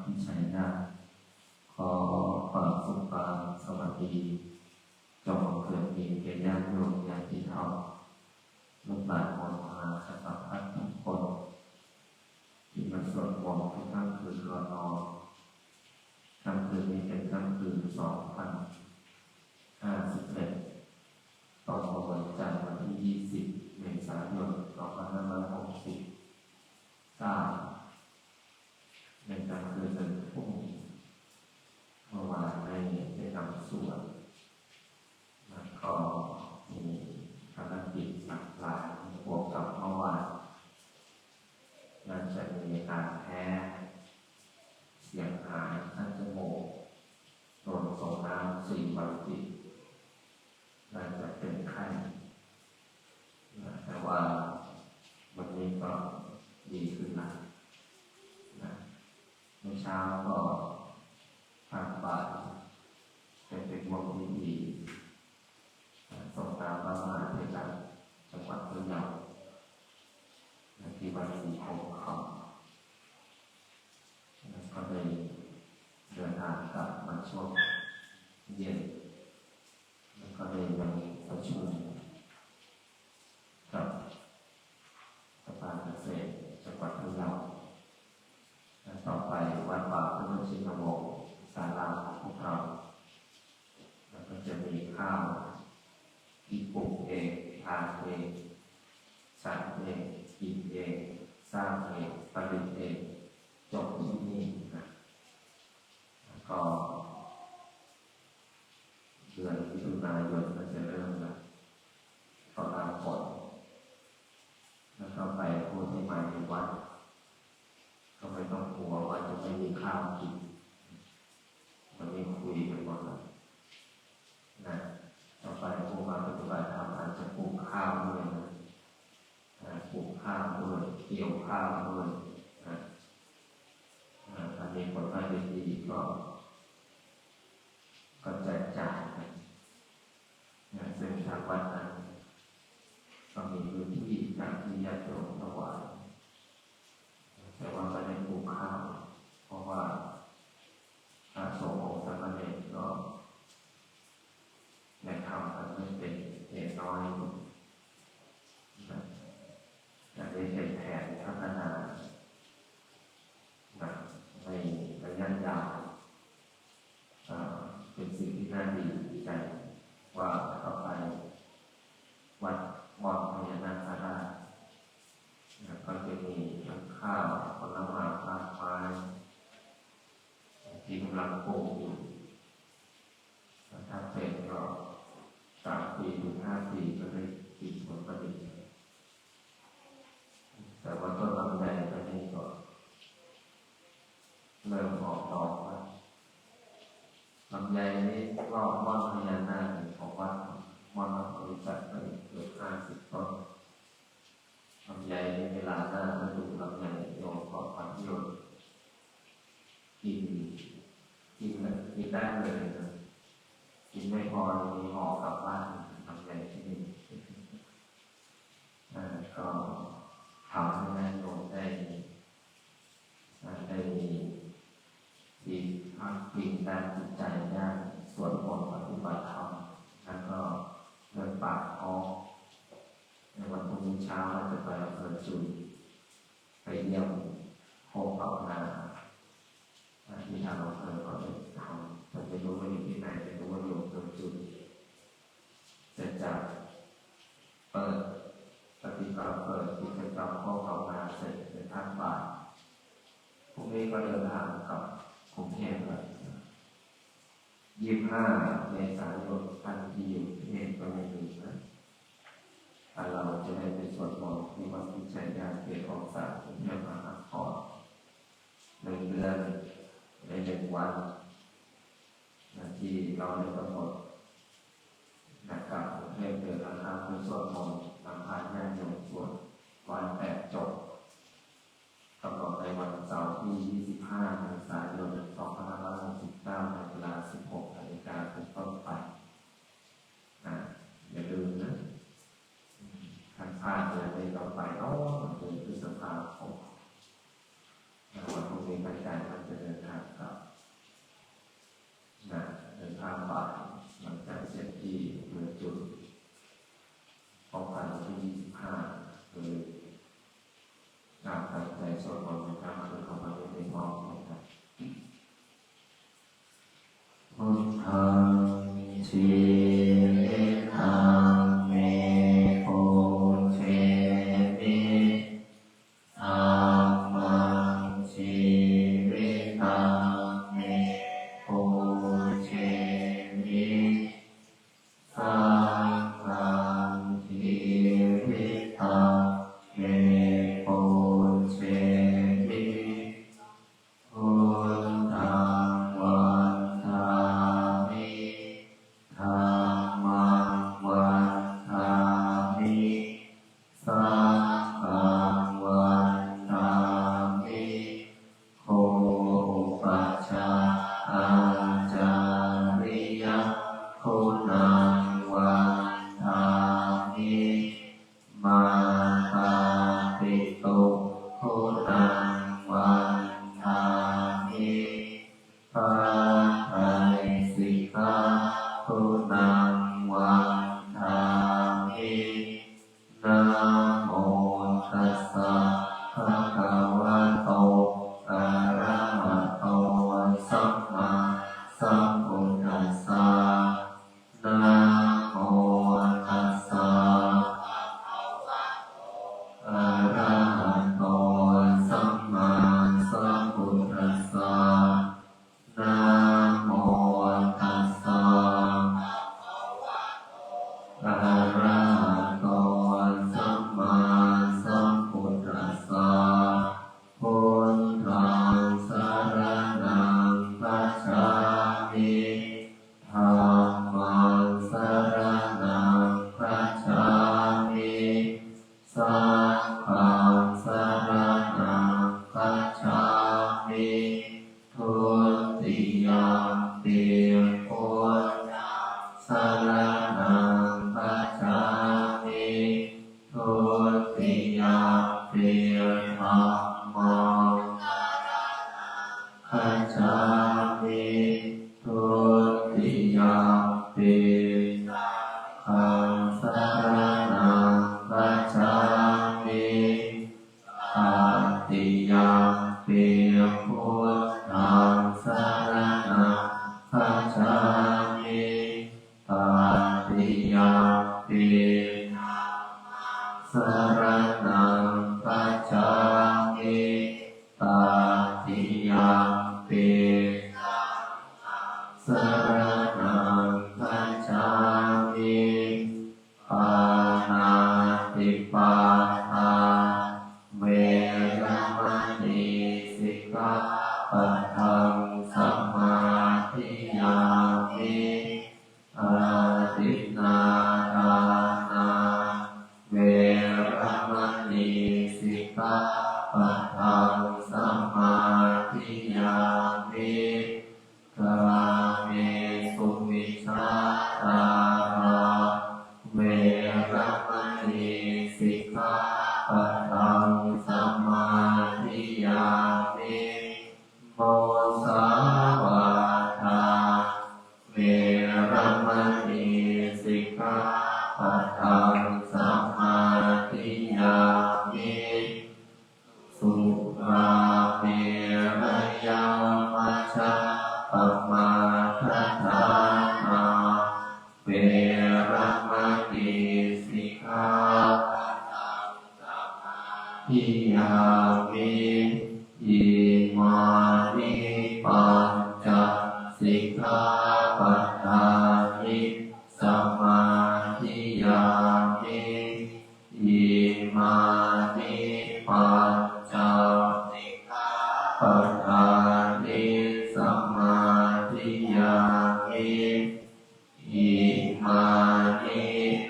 พิชัยนาถขอความสุขความสวัสดีจงเกิดมีแก่ญาติโยมญาติธรรมลูกหลานของมาสัพพะทุกคนที่มาสวดมนต์ทุกค่ำคืนก่อนนอนค่ำคืนนี้เป็นค่ำคืน2051ตรงกับวันจันทร์วันที่20 เมษายน 2569ในกลางคืนวันพรุ่งนี้เมื่อวานได้นำสวดแล้วก็มีภารกิจหลากหลายบวกกับเมื่อวานน่าจะมีการแพ้เสียงหายขั้นจมูกโดนส่งน้ำ4 วันติดน่าจะเป็นไข้แต่ว่าวันนี้ก็ดีขึ้นนะเมื่อเช้าก็ทานบาตรเป็นวงที่ดีส่งตามพระมหาเถรจังหวัดพะเยาที่วัดศรีโคคำก็เลยเดินทางกลับมาช่วงเย็นแล้วก็เลยยังประชุมกับสภาเกษตรจังหวัดพะเยาต่อไปวัดป่าพุทธชินวงศ์ศาลาของพวกเราแล้วก็จะมีข้าวที่ปลูกเองทานเองฉันเองกินเองสร้างเองผลิตเองจบที่นี่นะแล้วก็เดือนมิถุนายนก็จะเริ่มนะตอนรับฝนแล้วก็ไปผู้ที่มาในวัดก็ไม่ต้องกลัวว่าจะไม่มีข้าวกินมันไม่คุยกันหมดเลยนะต่อไปผู้มาปฏิบัติธรรมอาจจะปลูกข้าวด้วยนะปลูกข้าวด้วยเกี่ยวข้าวด้วยนะอันนี้ผลผลิตดีก็แจกจ่ายนะซึ่งทางวัดนั้นก็มีพื้นที่การที่ญาติโยมถวายแต่ว่าไม่ได้ปลูกข้าวเพราะว่าพระสงฆ์องค์สามเณรก็ในทำกันไม่เป็นเหตุน้อยแต่ได้เป็นแผนพัฒนาในระยะยาวเป็นสิ่งที่น่าดีใจว่าต่อไปวัดวัดพญานาคราชก็จะมีทั้งข้าวผลไม้รากไม้ที่กำลังปลูกอยู่ถ้าเป็นก็3 ปีถึง 5 ปีก็ได้กินผลผลิตแต่ว่าต้นลำไยตอนนี้ก็เริ่มออกดอกแล้วลำไยนี้รอบวัดพญานาคของวัดบริษัทไปเกือบ50 ต้นลำไยในเวลาหน้าฤดูลำไยโยมก็พันโยนกินได้เลยนะกินไม่พอมีห่อกลับบ้านลำไยที่นี่ก็ทำให้แม่โยมได้มีที่พักพิงด้านจิตใจด้านส่วนมนต์ปฏิบัติธรรมแล้วก็เดินป่าท้องในวันพรุ่งนี้เช้าเราจะไปอำเภอจุนไปเยี่ยมโคกเป่านาที่ทางอำเภอก็ได้ทำแต่ไม่รู้ว่าอยู่ที่ไหนแต่รู้ว่าอยู่อำเภอจุนเสร็จจากเปิดปฏิบัติเปิดกิจกรรมโคกเป่านาเสร็จเป็นท่านบ่ายพรุ่งนี้ก็เดินทางกับกรุงเทพเลย25 เมษายนท่านที่อยู่ที่นี่ก็ไม่มีนะเราจะได้ไปสวดมนต์ที่วัดพิชัยนาถเขตคลองสานกรุงเทพมหานคร1 เดือนใน1 วันที่เราได้กำหนดกับกรุงเทพเดินทางไปสวดมนต์นำพาญาติโยมสวดวัน8 จบกำหนดในวันเสาร์ที่25 เมษายน 2569 ในเวลา 16 นาฬิกาเป็นต้นไปอย่าลืมนะท่านพลาดเลยเราไปเดือนพฤษภาคมวันพรุ่งนี้ ในใจมันจะเดินทางกลับนะเดินทางบ่ายหลังจากเสร็จที่เรือจุดป้องกันวันที่25เลยการตั้งใจสวดมนต์นะครับคือเข้ามาในห้องนะครับพุทธังชีวิตังเมปุเชมิธัมมังชีวิตังเมปุเชมิสังฆังชีวิตังเมปุเชมิพุทธังวันทามิธัมมังวันทามิสังฆังวันทามิโคอุปัชฌาย์อาจาริยะคุณังวันทามิมาตาปิตุคุณังวันทามิปัจไตสิกขาคุณังวันทามินะโมตัสสะภะคะวะโตอะระหะโตสัมมาสัมพุทธัสสะนะโมตัสสะอะระหะโตสัมมาสัมพุทธัสสะนะโมตัสสะอะระหะโตสัมมาสัมพุทธัสสะพุทธังสรณังคัจฉามิธัมมังสรณังคัจฉามิสังฆังสรณังคัจฉามิทุติยมปิพุทธังสรณังคัจฉามิทุติยมปิธัมมังคัจฉามิทุติยมปิสังฆังสรณังคัจฉามิตติยมปิพุทธังสรณังคัจฉามิตติยมปิสรณังคัจฉามิตติยมปิสรณังคัจฉามิปานาติปาทาเวรมณีสิกขาปัทังสมาธิยามิอาทินนาทานาเวรมณีสิกขาปัทังสมาธิยามิกาเมสุมิชฌาจาราเวรมณีสิกขาปัทังสมาธิยามิโมสาวาทาเวรมณีสิกขาปัทังสมาธิยามิสุราเมรยามัชฌะปมาทัฏฐานาเวรมณีสิกขาปัทังสมาธิยามิอิมานิปัญจสิกขาปัฏฐานิสมาธิยามิอิมานิปัญจสิกขาปัฏฐานิสมาธิยามิอิมานิ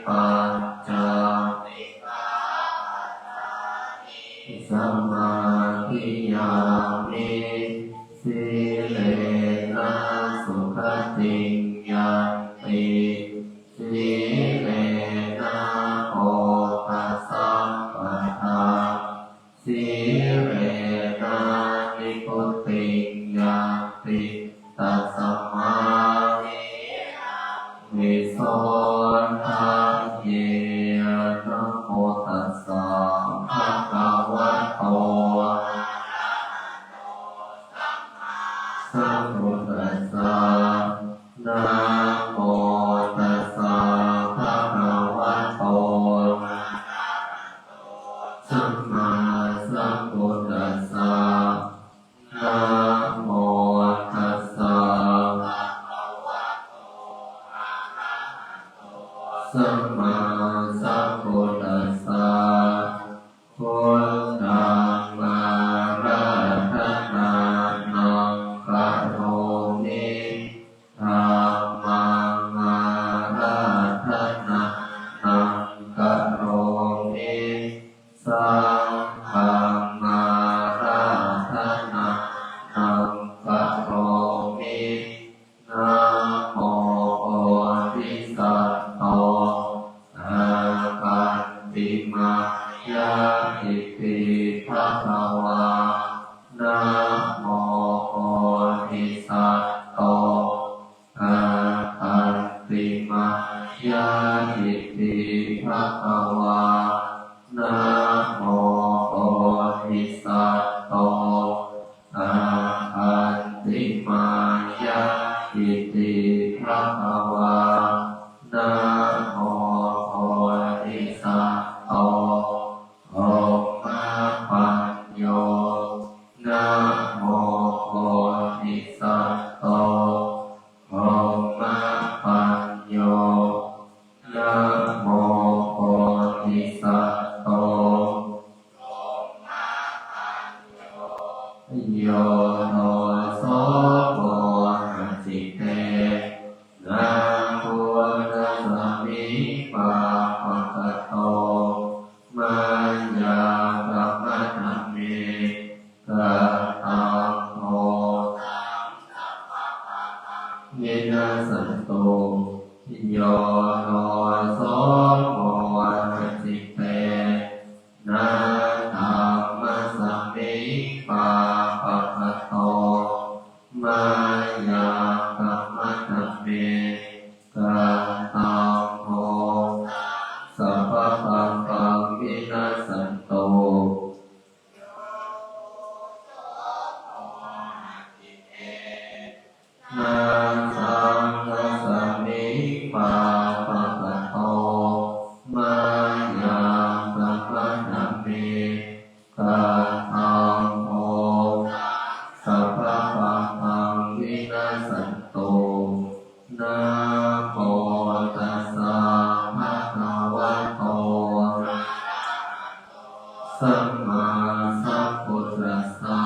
ปัญจสิกขาปัฏฐานิสมาธิยามิสิเลนะสุขติยันติสิเลนะโอปัสสัมปทาสิเลนะนิพุติ วิโสทะเยนะโมตัสสะภะคะวะโตสัมพุทธัสสะนะโมตัสสะภะคะวะโตสัมมาสัมพุทธัสสะนะโมตัสสะสัมมาสัมพุทธัสสะพุทธังมาราธนานังกะโรมิธัมมังมาราธนานังกะโรมิสังฆังมาราธนานังกะโรมินะโมโพธิสัตว์โตอาคันติมายาอิติภะคะวะนะโมโพธิสัตว์โตอาคันติมายาอิติภะคะวะนะโมโพธิสัตว์โตอาคันติมายาอิติภะคะวะนะโมโพธิสัตว์โตโอมาปัญโยนะโมโพธิสัตว์โตโอมาปัญโยนะโมโพธิสัตว์โตโยโนโสโภหจิเตนะโมตัสสะมิปะภะคะโตมัญญากัมมะธัมเมกะตังโมเยนะสันโตโยโนโสโภหจิเตนะธัมมัสสะมิปะภะคะโตมัญญากัมมะธัมเมกะตังโมสัพพะปังปังวินาศสันโตนาสังฆสมิปะภะคะโตมัญญากัมมะธัมเมกะตังโมสัพพะปังปังวินาศสันโตนะโมตัสสะภะคะวะโตสัมมาสัมพุทธัสสะ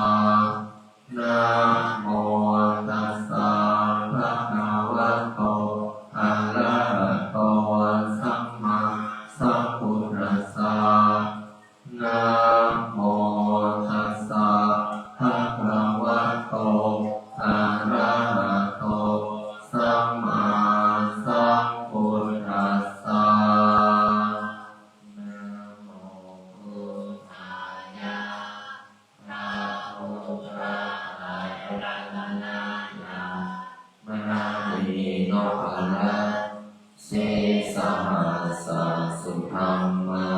นะโมตัสสะภะคะวะโตอะระหะโตสัมมาสัมพุทธัสสะนะโมตัสสะภะคะวะโตอะระหะโตสัมมาสัมพุทธัสสะนะโมพุทธายะนะโมพุทธายะรัตนายะมะนีโนภะละเสสะหัสสะสุธัมมา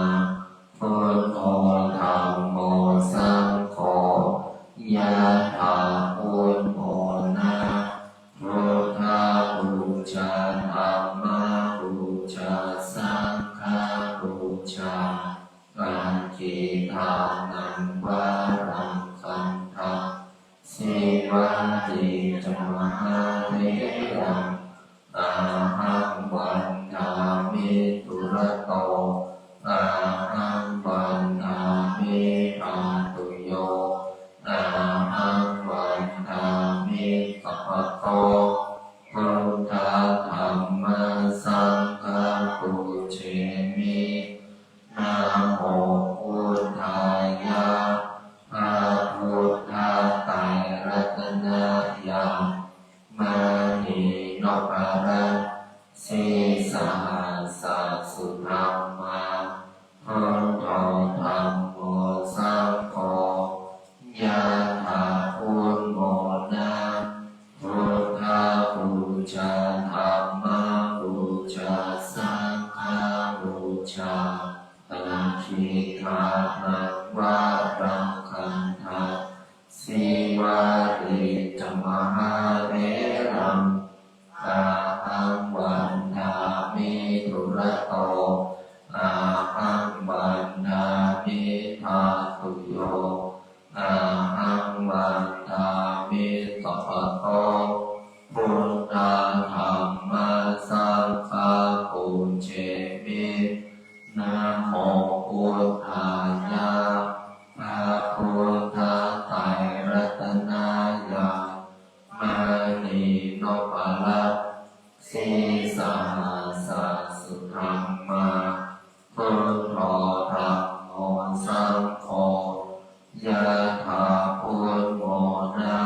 พุทโธธัมโมสังโฆยะถาพุทโธนะพุทธาบูชาธัมมาบูชาสังฆาบูชาปัญจิทานังวารังคันธะสิวันติจมหาเทรังอาหังวันทามิตุระโตอาหังวันทามิอาตุโยอาหังวันทามิสัพพะโตพุทธธัมมัสสังฆังปูเชมินะโมพุทธายะพระพุทธไตรรัตนายะมณีโนภะละเสสะหัสสะสุธัมมาพุทโธธัมโมสังโฆยะถาพุทโธนะพุทธาบูชาธัมมาบู คิทานังวารังคันธาสีวาริจมหาเถรังอาหังวันทามิทุระโตอาหังวันทามิทาตุโยอาหังวันทามิสัพพะโตพุทธาธัมมาสังฆาปุญเชมินะโมพุทธายะพระพุทธไตรรัตนายามานีโนปะละสีสหัสสุธัมมาพุทโธธัมโมสังโฆยะถาพุทโมนะ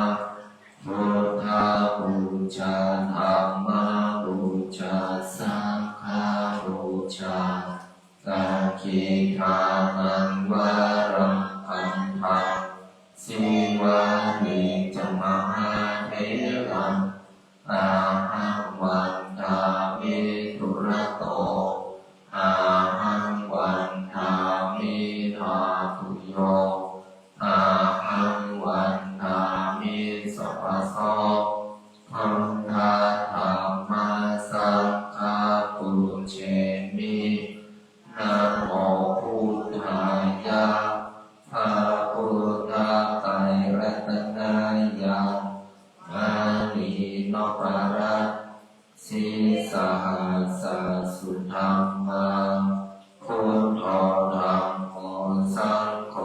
พุทธาบูชาธัมมาบูชาสังฆาบูชาสังฆิทานังวารังคันธาสีวานิจมหาเถรังอาหังวันทามิทุระโตอาหังวันทามิทาตุโยอาหังวันทามิสัพพะโสพุทธาธัมมาสังฆาปุญเชมินะโมพุทธายะพระพุทธไตรรัตนายามานีโนปะระสีสหัสสุธัมมาพุทโธธัมโมสังโฆ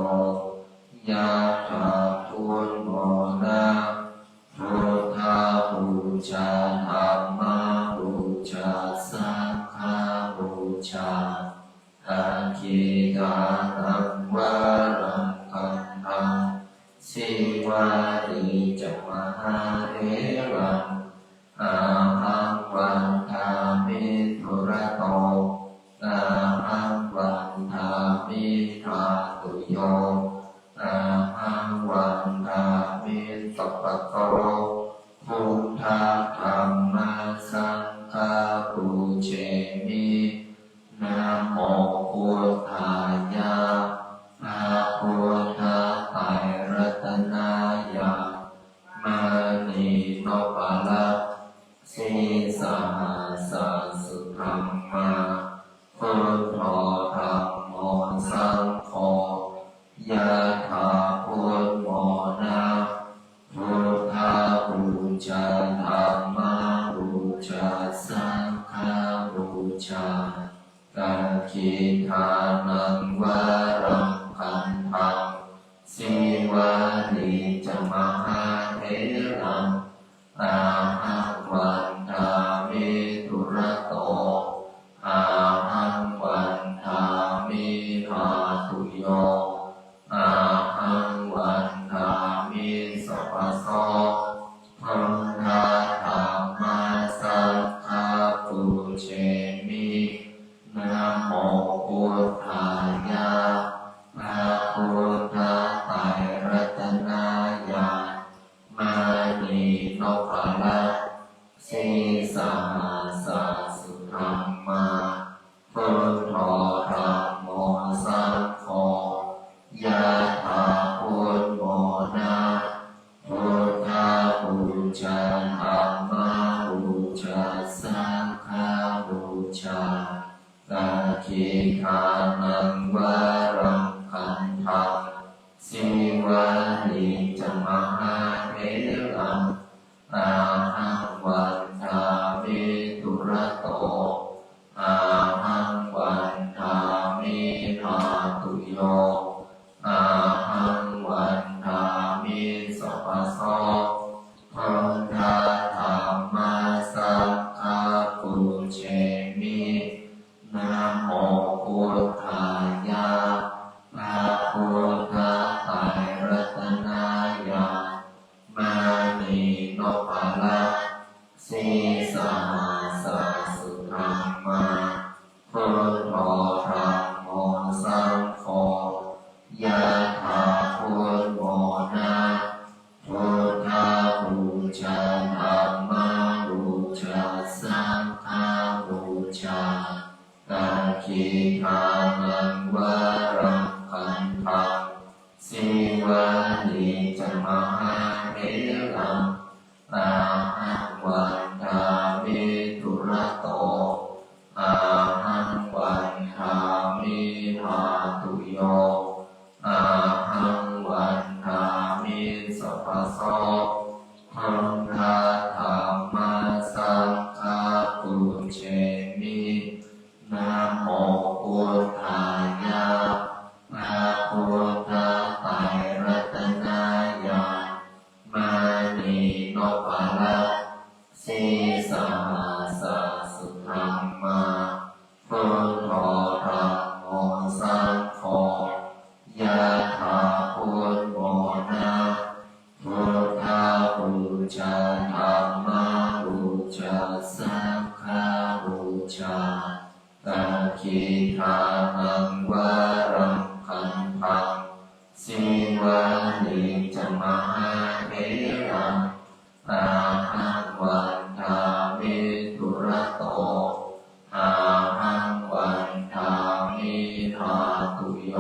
ยะถาพุทโมนะพุทธาบูชาธัมมาบูชาสังฆาบูชาสังฆิทานังวารังคันธาสีวาริจมหาเถรังอาหังวันทามิทุระโตอาหังวันทามิทาตุโยอาหังวันทามิสัพพะโตพุทธาธัมมาสังฆาปุญเชมินะโมพุทธายะพระพุทธไตรรัตนายามานีโนปะละสีสหัสสุธัมมาพุทโธธัมโมสังโฆยะถาพุทโมนะพุทธาบูชาธัมมาบูชาสังฆาบูชาสังฆิทานังวารังคันธาสีวานิจมหาเถรังอาหังวันทามิทุระโตอาหังวันทามิทาตุโยอาหังวันทามิสัพพะโสพุทธาธัมมาสังฆาปุญเชมินะโมพุทธายะพระพุทธไตรรัตนายามานีโนปะละสีสหัสสุธัมมาพุทโธธัมโมสังโฆยะถาพุทโมนะพุทธาบูชาธัมมาบูชาสังฆาบูชาสังฆิทานังวารังคันธาสีวานิจมหาเถรังอาหังวันทามิทุระโตอาหังวันทามิทาตุโยอาหังวันทามิสัพพะโสพุทธาธัมมาสังฆาปุญเชมินะโมพุทธายะพระพุทธไตรรัตนายามานีโนปะละสีสหัสสุธัมมาพุทโธธัมโมสังโฆยะถาพุทโมนะพุทธาบูชาธัมมาบูชาสังฆาบูชาสังฆิทานังวารั สิวานิจมหาเถรังอาหังวันทามิทุระโตอาหังวันทามิภาตุโยอาหังวันทามิสัพพโสพังคาธรรมสังฆาปุเชมินะโมพุทธายะพระพุทธไตรรัตนายามานีโนปะละสีสหัสสุธรรมาพุทโธธัมโมสังโฆยะถาพุทโมนะพุทธาบูชาธัมมาบูชาสังฆาบูชาตะคีทานังวารังคันธังสิวานิจมหาเถรังอาหังวันทามิทุระโตอาหังวันทามิภาตุโย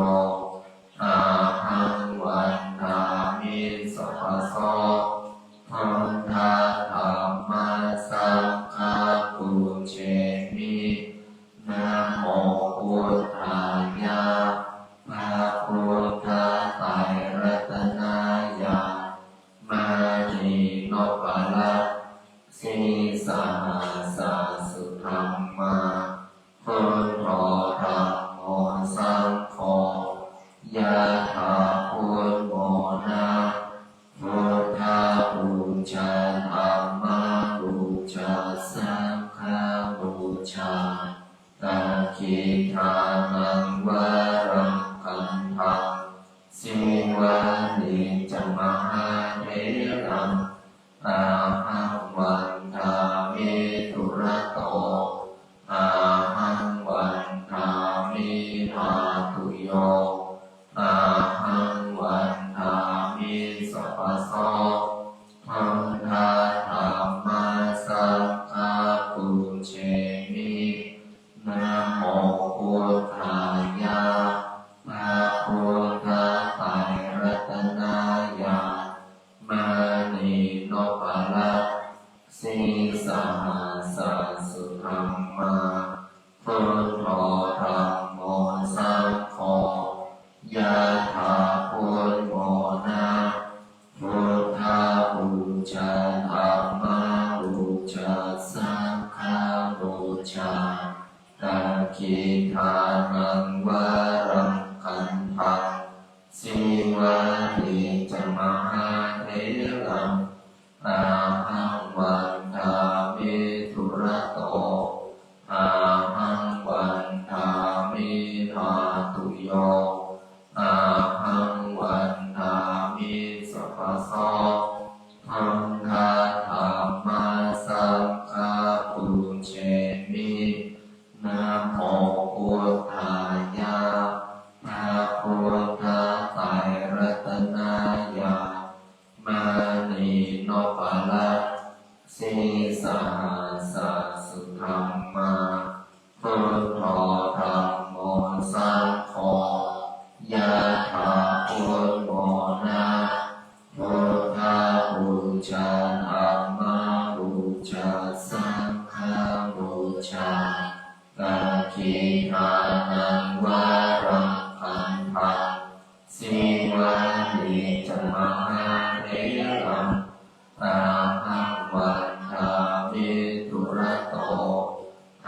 อาหังวันทามิสัพพโสพังคาธรรมสังฆาปุเชมินะโมพุทธายะพระพุทธไตรรัตนายามานีโนปะละสีสหัสสุธรรมาพุทโธธัมโมสังโฆยะถาพุทโมนะพุทธาบูชาธัมมาบูชาสังฆาบูชาตะคีทานังวารังคันธังสิวานิจมหาเถรังอาหังวันทามิทุระโตอาหังวันทามิภาตุโยอาหังวันทามิสัพพโสพังคาธรรมสังฆาปุเชมินะโมพุทธายะพระพุทธไตรรัตนายามานีโนปะละสีสหัสสุธรรมาพุทโธธัมโมสังโฆยะถาพุทโมนะพุทธาบูชาธัมมาบูชาสังฆาบูชาตะคีทานังวารังคันธังสิวานิจมหาเถรังอาหังวันทามิทุระโตอาหังวันทามิภาตุโยอาหังวันทามิสัพพโสพังคาธรรมสังฆาปุเชมินะโมพุทธายะพระพุทธไตรรัตนายามานีโนปะละสีสหัสสุธรรมาพุทโธธัมโมสังโฆยะถาพุทโมนะพุทธาบูชาธัมมาบูชาสังฆาบูชาตะคีทานังวารังคันธังสิวานิจมหาเถรังอาหังวันทามิทุระโต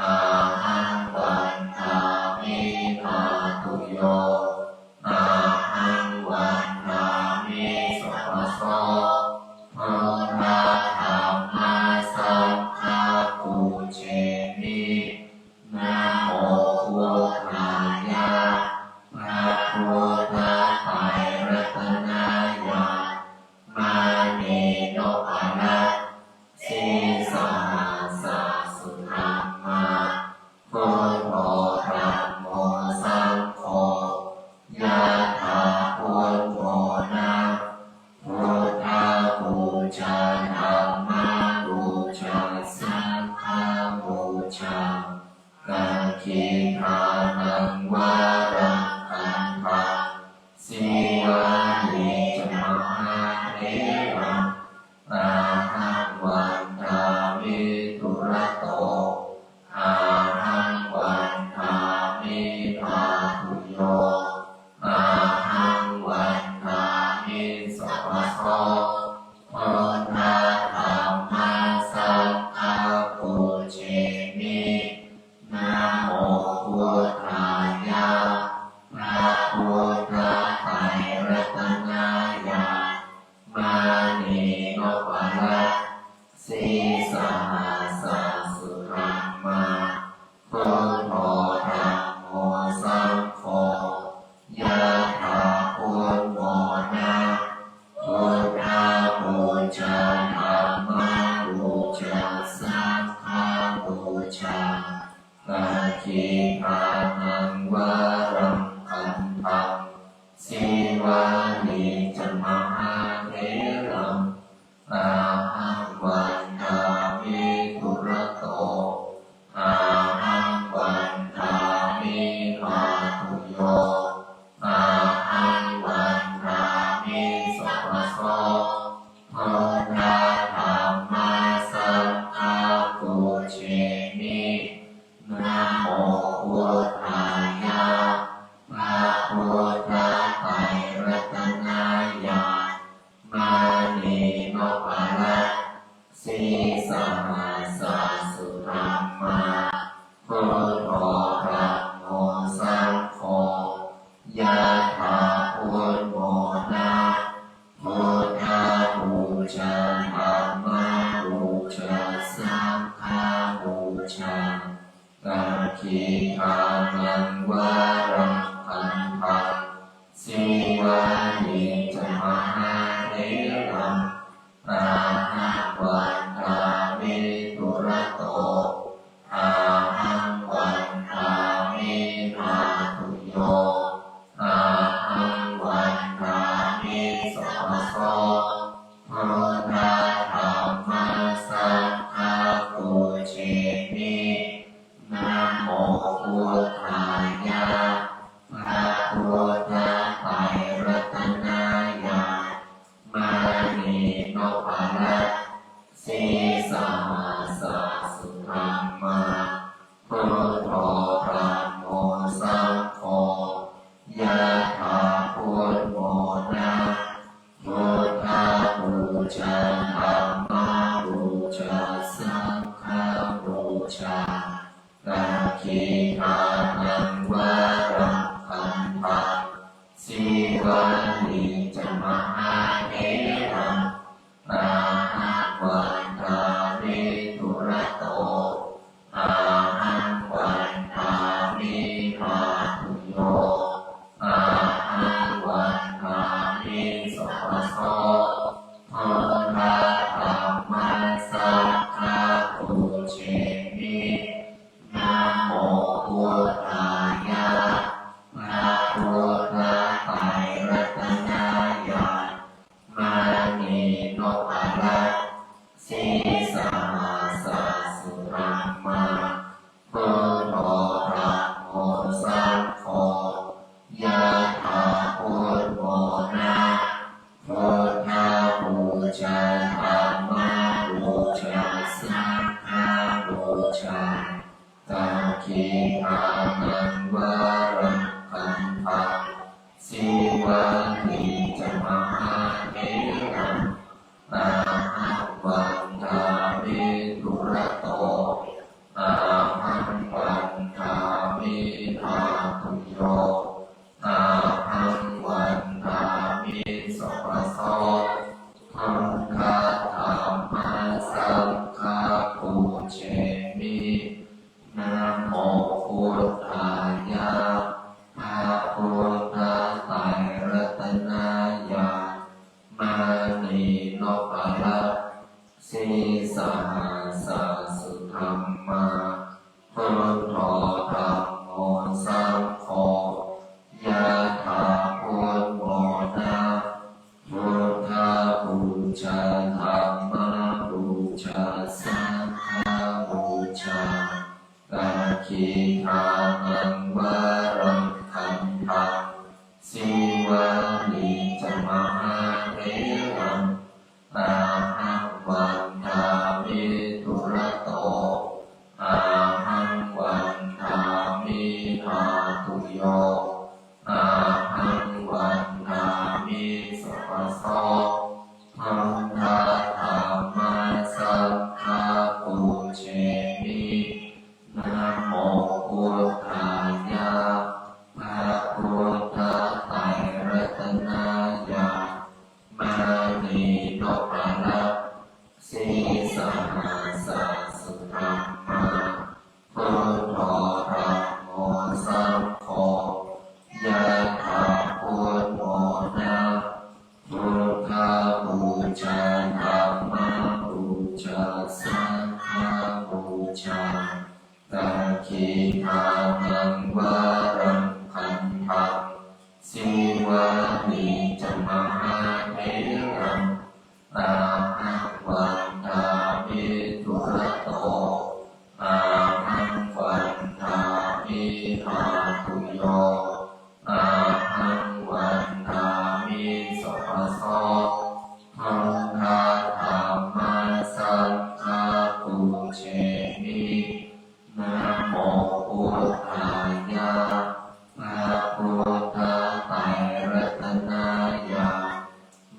อาหังวันทามิภาตุโยอาหังวันทามิสัพพโสพังคาธรรมสังฆาปุเชมินะโมพุทธายะพระพุทธไตรรัตนายามานีโนปะละสีสหัสสุธรรมาพุทโธธัมโมสังโฆยะถาพุทโมนะพุทธาบูชาธัมมาบูชาสังฆาบูชาตะคีทานังวารังคันธังสิวา รังอาหังวันทามิทุระโตอาหังวันทามิภาคุโยอาหังวันทามิสัพพะโสพุทธธัมมัสสังฆังปูเชมินะโมพุทธายะพระพุทธไตรรัตนญาณมานีโนปะระสีสหัสสุรัมมาพุทโธธัมโมสังโฆยะถาพุทโมนะพุทธาบูชาธัมมาบูชาสังฆาบูชาอาคิปานังวารังคันธังสิวานิจมหาเถรังอาหังวันทามิทุระโตอาหังวันทามิภาคุโยอาหังวันทามิสัพพะโสพุทธธัมมัสสังฆังปูเชมินะโมพุทธายะพระพุทธไตรรัตนญาณมานีโนปะระสีสหัสสุรัมมาพุทโธธัมโมสังโฆยะถาพุทโมนะพุทธาบูชาธัมมาบูชาสังฆาบูชาอาคิปานังวารังคันธังสิวานิจมหาเถรังอาหังวันทามิทุระโตอาหังวันทามิภาคุโยอาหังวันทามิสัพพะโสพุทธธัมมัสสังฆังปูเชมินะโมพุทธายะพระพุทธไตรรัตนญาณมานีโนปะระสีสหัสสุรัมมาพุทโธธัมโมสังโฆยะถาพุทโมนะพุทธาบูชาธัมมาบูชาสังฆาบูชาอาคิปานังวารังคันธังสิวานิจมหาเถรังอาหังวันทามิทุระโตอาหังวันทามิภาคุโยอาหังวันทามิสัพพะโสพุทธธัมมัสสังฆังปูเชมินะโมพุทธายะพระพุทธไตรรัตนญาณมานีโนปะระสีสหัสสุรัมมาพุทโธธัมโมสังโฆยะถาพุทโมนะพุทธาบูชาธัมมาบูชาสังฆาบูชาตาคิปานังวารังคันธังสิวานิจมหาเถรังอาหังวันทามิทุระโตอาหังวันทามิภาคุโยอาหังวันทามิสัพพะโสพุทธธัมมัสสังฆังปูเชมินะโมพุทธายะพระพุทธไตรรัตนญาณมานีโนปะระสีสหัสสุรัมมาพุทโธธัมโมสังโฆยะถาพุทโมนะพุทธาบูชาธัมมาบูชาสังฆาบูชาอาคิปานังวารังคันธังสิวานิจมหาเถรัง ทานังวารังคันธังสีวานิจมหาเถรังอาหังวันทามิทุระโตอาหังวันทามิภาคุโยอาหังวันทามิสัพพะโสธัมมาธัมมัสสังฆาปุเชมินะโมพุทธายะพระพุทธไตรรัตนายะ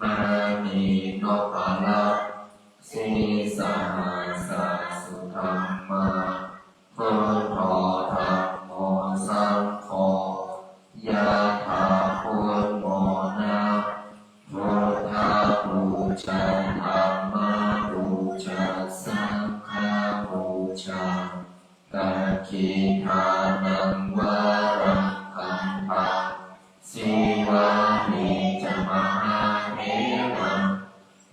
มานีโนภาลัสสีสหัสสุธรรมาพุทโธธัมโมสังโฆยะถาพุทโมนะพุทธาบูชาธัมมาบูชาสังฆาบูชากัจฉิทานังวารังคันธังสีวานิจมหาเถรัง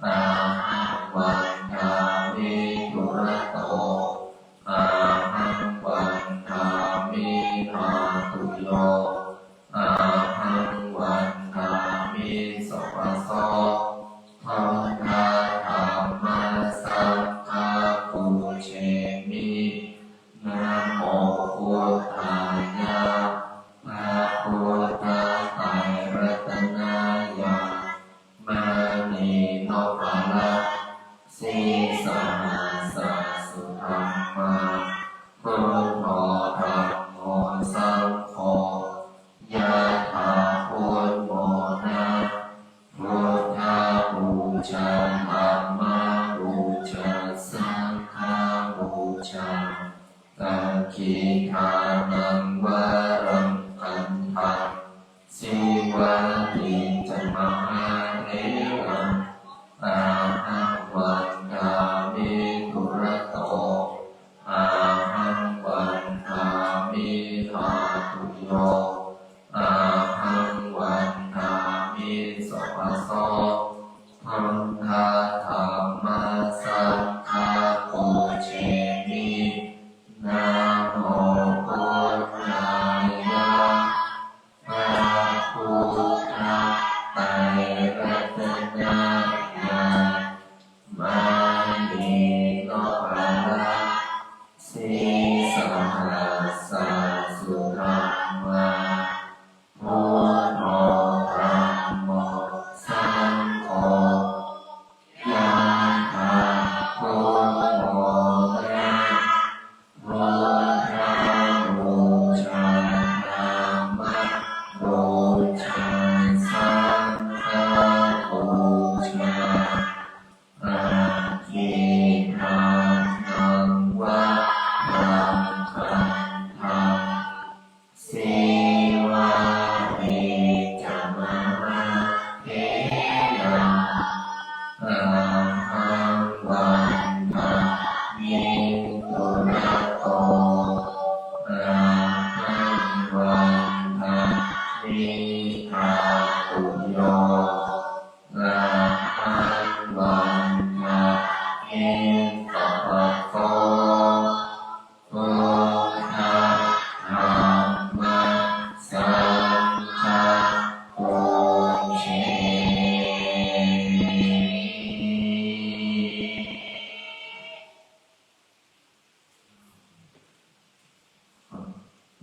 อาหังวันทามิทุระโตอาหังวันทามิภาคุโยอาหังวันทามิสัพพะโสธัมมาธัมมัสสังฆาปุเชมินะโมพุทธายะพระพุทธไตรรัตนายะมานีโนภาลัสสีสหัสสุธรรมาพุทโธธัมโมสังโฆยะถาพุทโมนะพุทธาบูชาธัมมาบูชาสังฆาบูชากัจฉิทานังวารังคันธังสีวานิจมหาเถรังอาหังวันทามิทุระโตอาหังวันทามิภาคุโยอาหังวันทามิสัพพะโสธัมมาธัมมัสสังฆาปุเชมินะโมพุทธายะพระพุทธไตรรัตนายะมานีโนภาลัสสีสหัสสุธรรมาพุทโธธัมโมสังโฆยะถาพุทโมนะพุทธาบูชาธัมมาบูชาสังฆาบูชาอาทิทานังวารังคันธังสีวานิจมหาเถรังอาหังวันทามิทุระโตอาหังวันทามิภาคุโยอาหังวันทามิสัพพะโสพุทธธัมมัสสังฆาปุเชมิ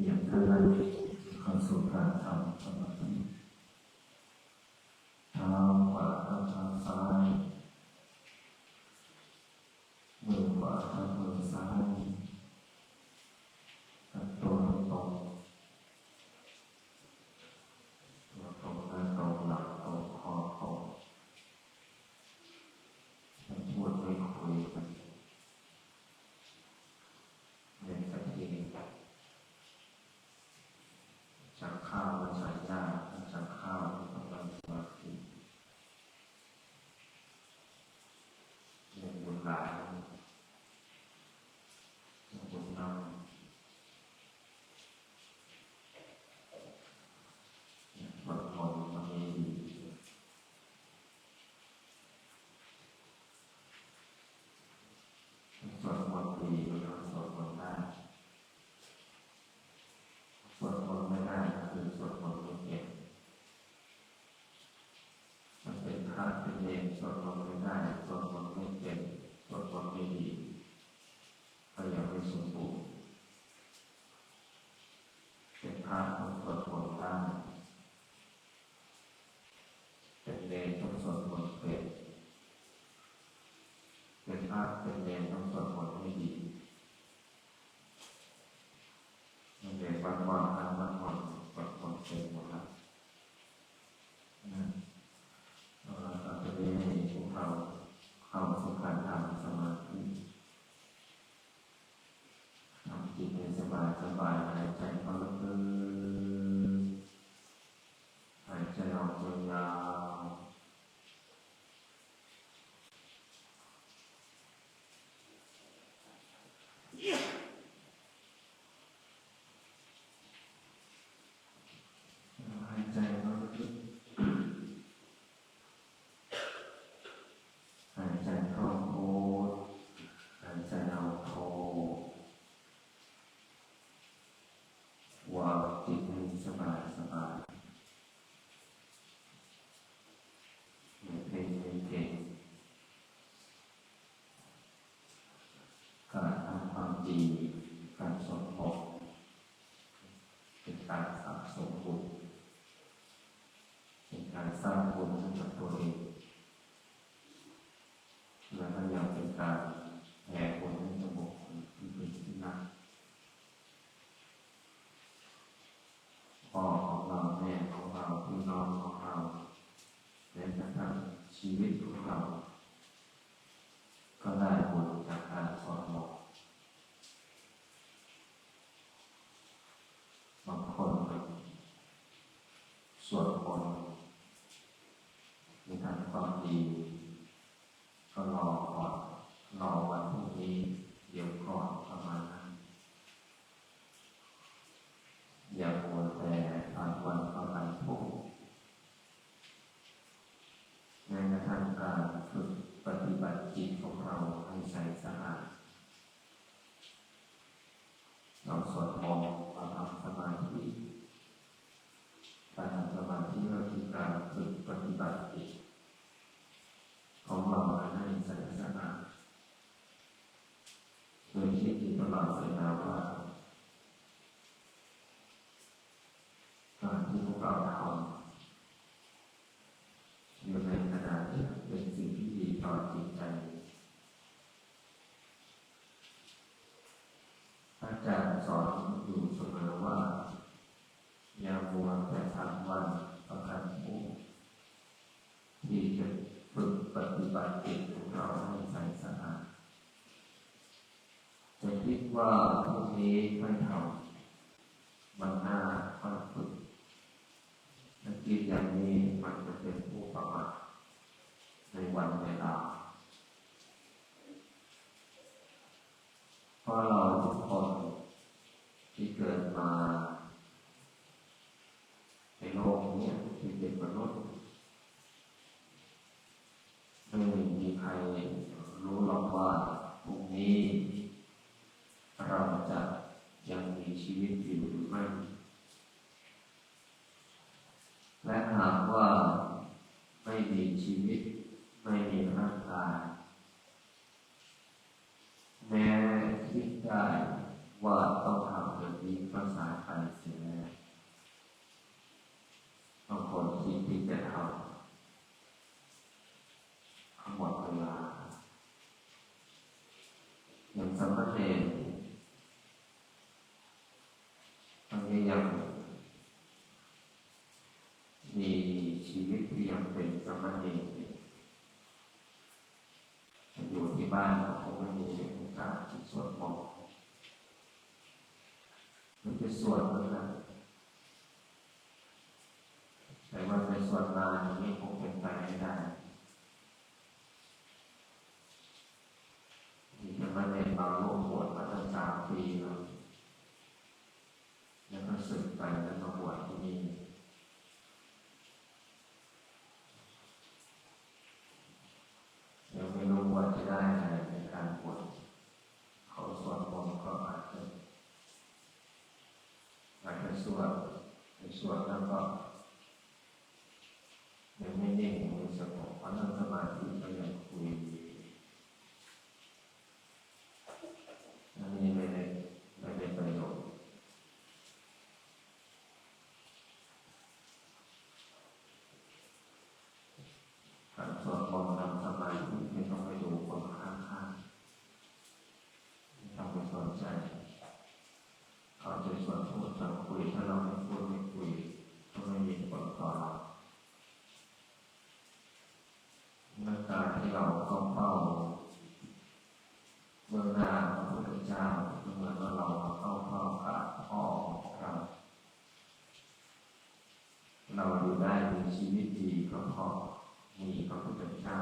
อย่างเพื่อนเข้าสู่การทำสมาธิเท้าขวาทับเท้าซ้ายมือขวาทับมือซ้ายตัดตัวตรงตัวตรงหน้าตรงหลังตรงคอตรงไม่พูดไม่คุยกันเรียนสักทีฉันข้าวและฉันยาฉันข้าวต้องการสมาธิเรียนบุญหลายเรียนบุญนำบทมนต์มันมีดีสวดมนต์ดีเราสวดมนต์ได้ สวดมนต์ไม่ได้คือสวดมนต์ไม่เก่งมันเป็นพระเป็นเนรสวดมนต์ไม่ได้สวดมนต์ไม่เก่งสวดมนต์ไม่ดีก็ยังไม่สมบูรณ์เป็นพระต้องสวดมนต์ได้เป็นเนรต้องสวดมนต์เป็นพระเป็นเนรต้องสวดมนต์ให้ดีมันเป็นวันๆวันๆสวดมนต์เป็นหมดแล้วเราจะได้ให้พวกเราเข้าสู่การทำสมาธิทำจิตให้สบายหายใจเข้าลึกๆหายใจออกยาวหายใจเข้าลึกหายใจเข้าโคตรหายใจออกโทวางจิตให้สบายไม่เพ่งไม่เก่งการทำความดีการสมภพเป็นการสะสมบุญเป็นการสร้างบุญให้กับตัวเองและก็ยังเป็นการแผ่บุญให้กับบุคคลที่เป็นที่รักพ่อของเราแม่ของเราพี่น้องของเราและกระทั่งชีวิตของเราก็ได้บุญจากการสวดมนต์บางคนสวดมนต์มีทำความดีก็รอก่อนรอวันพรุ่งนี้เดี๋ยวก่อนประมาณนั้นอย่ามัวแต่ผ่านวันเข้าไปพบในกระทั่งการฝึกปฏิบัติจิตของเราให้ใสสะอาดเราสวดมนต์เราทำสมาธิการทำสมาธิก็คือการฝึกปฏิบัติจิตของเราให้ใสสะอาดโดยคิดอยู่ตลอดเวลาว่าการที่พวกเราทำอยู่ในขณะนี้เป็นสิ่งที่ดีต่อจิตใจอาจารย์สอนอยู่เสมอว่าอย่ามัวแต่ทำวันประกันพรุ่งที่จะฝึกปฏิบัติจิตของเราให้ใสสะอาดจะคิดว่าพรุ่งนี้ไม่ทำวันหน้าค่อยฝึกถ้าคิดอย่างนี้มันจะเป็นผู้ประมาทในวันเวลาเพราะเราทุกคนที่เกิดมาในโลกนี้ที่เป็นมนุษย์ไม่มีใครรู้หรอกว่าพรุ่งนี้เราจะยังมีชีวิตอยู่หรือไม่และหากว่าไม่มีชีวิตไม่มีร่างกายแม้คิดได้ว่าต้องทำแบบนี้ก็สายไปเสียแล้วบางคนคิดที่จะทำหมดเวลาอย่างสมณเณรตอนนี้ยังมีชีวิตที่ยังเป็นสมณเณรอยู่ที่บ้านเราคงไม่มีโอกาสที่สวดมนต์มันจะสวดเหมือนกันแต่ว่าในสวดนานอย่างนี้คงเป็นไปไม่ได้ที่สมณเณรบางรูปบวชมาตั้ง3 ปีแล้วก็สึกไปแล้วมาบวชที่นี่ยังไม่รู้ว่าจะได้อะไรในการบวชเขาสวดมนต์ก็อาจจะ สวดแล้วก็ยังไม่นิ่งไม่สงบพอนั่งสมาธิก็ยังคุยอันนี้ไม่ได้ประโยชน์การสวดมนต์ทำสมาธิไม่ต้องไปดูคนข้างๆไม่ต้องไปสนใจเขาจะชวนพูดชวนคุยถ้าเราไม่พูดไม่คุยก็ไม่มีผลต่อเราเมื่อการที่เราเข้าเป้าเมื่อหน้าพระพุทธเจ้าเหมือนว่าเราเข้าเป้ากับพ่อของเราอยู่ได้มีชีวิตดีก็เพราะมีพระพุทธเจ้า